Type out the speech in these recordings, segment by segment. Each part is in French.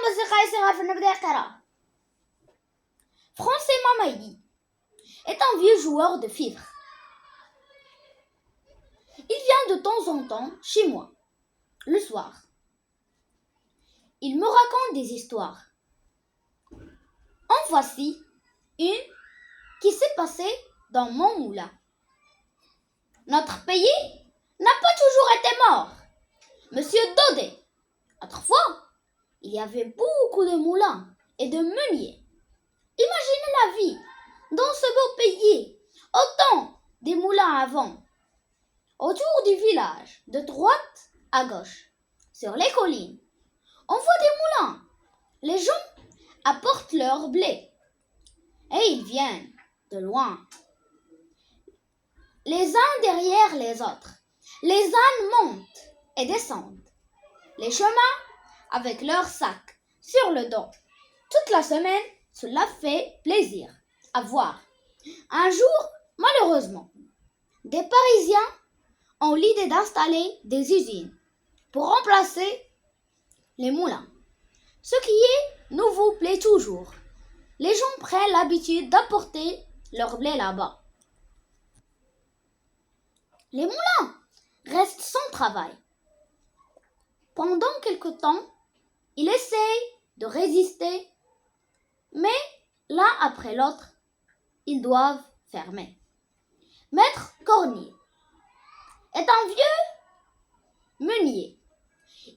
أصدقائي الصغار فلنبدأ القراءة. Français Mamaï est un vieux joueur de fifre. Il vient de temps en temps chez moi, le soir. Il me raconte des histoires. En voici une qui s'est passée dans mon moulin. Notre pays n'a pas toujours été mort. Monsieur Daudet. Autrefois, il y avait beaucoup de moulins et de meuniers. Imaginez la vie dans ce beau pays, autant des moulins avant. Autour du village, de droite à gauche, sur les collines, on voit des moulins. Les gens apportent leur blé et ils viennent de loin. Les uns derrière les autres, les ânes montent et descendent les chemins avec leurs sacs sur le dos. Toute la semaine, cela fait plaisir à voir. Un jour, malheureusement, des Parisiens ont l'idée d'installer des usines pour remplacer les moulins. Ce qui est nouveau plaît toujours. Les gens prennent l'habitude d'apporter leur blé là-bas. Les moulins restent sans travail. Pendant quelque temps, ils essayent de résister, mais l'un après l'autre, ils doivent fermer. Maître Cornille est un vieux meunier.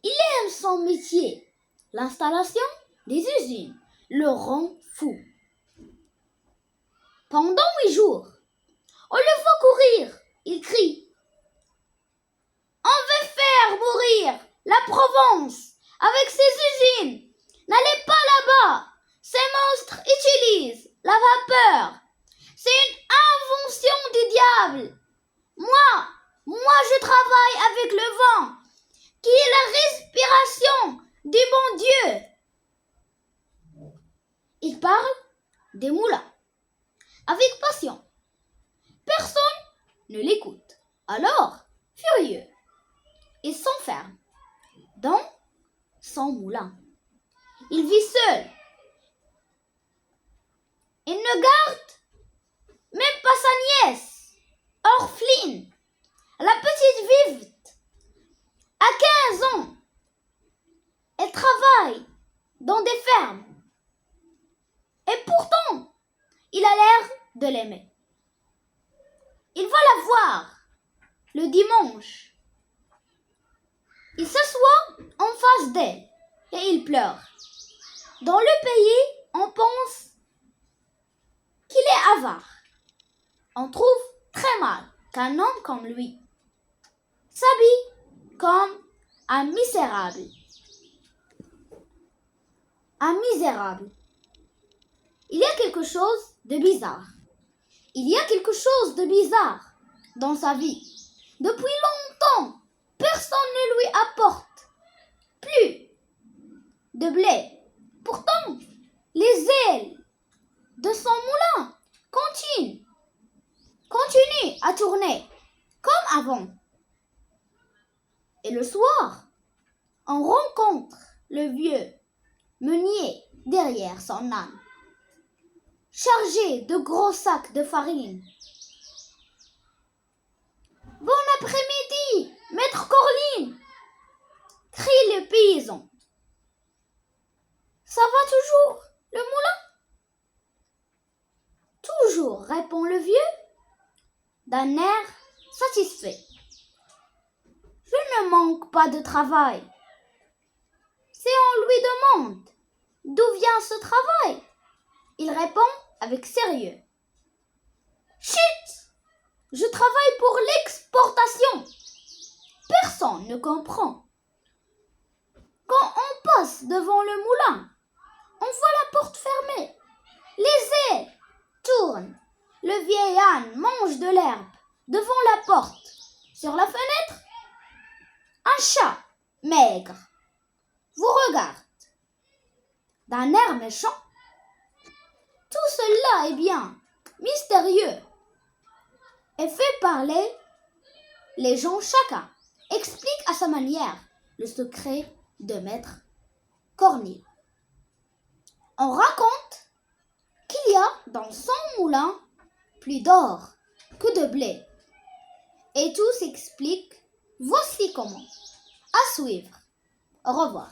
Il aime son métier. L'installation des usines le rend fou. Pendant 8 jours, on le voit courir. Il crie: on veut faire mourir la Provence avec ses usines. N'allez pas là-bas. Ces monstres utilisent la vapeur. C'est une invention du diable. Moi, je travaille avec le vent, qui est la respiration du bon Dieu. Il parle des moulins avec passion. Personne ne l'écoute. Alors, furieux, il s'enferme dans son moulin. Il vit seul. Il ne garde même pas sa nièce, orpheline, la petite Vivette. À 15 ans, elle travaille dans des fermes. Et pourtant, il a l'air de l'aimer. Il va la voir le dimanche. Il s'assoit en face d'elle et il pleure. Dans le pays, on pense qu'il est avare. On trouve très mal qu'un homme comme lui s'habille comme un misérable. Un misérable. Il y a quelque chose de bizarre. Il y a quelque chose de bizarre dans sa vie. Depuis longtemps, personne ne lui apporte plus de blé. Pourtant, les ailes de son moulin continuent à tourner comme avant. Et le soir, on rencontre le vieux meunier derrière son âne, chargé de gros sacs de farine. Bon après-midi, maître Corline, crie le paysan. Ça va toujours, le moulin? Toujours, répond le vieux, d'un air satisfait. Je ne manque pas de travail. Si on lui demande d'où vient ce travail, il répond avec sérieux: chut! Je travaille pour l'exportation. Personne ne comprend. Quand on passe devant le moulin, on voit la porte fermée. Les ailes tournent. Le vieil âne mange de l'herbe devant la porte. Sur la fenêtre, un chat maigre vous regarde d'un air méchant. Tout cela est bien mystérieux et fait parler les gens. Chacun explique à sa manière le secret de maître Cornille. On raconte qu'il y a dans son moulin plus d'or que de blé. Et tout s'explique. Voici comment. À suivre. Au revoir.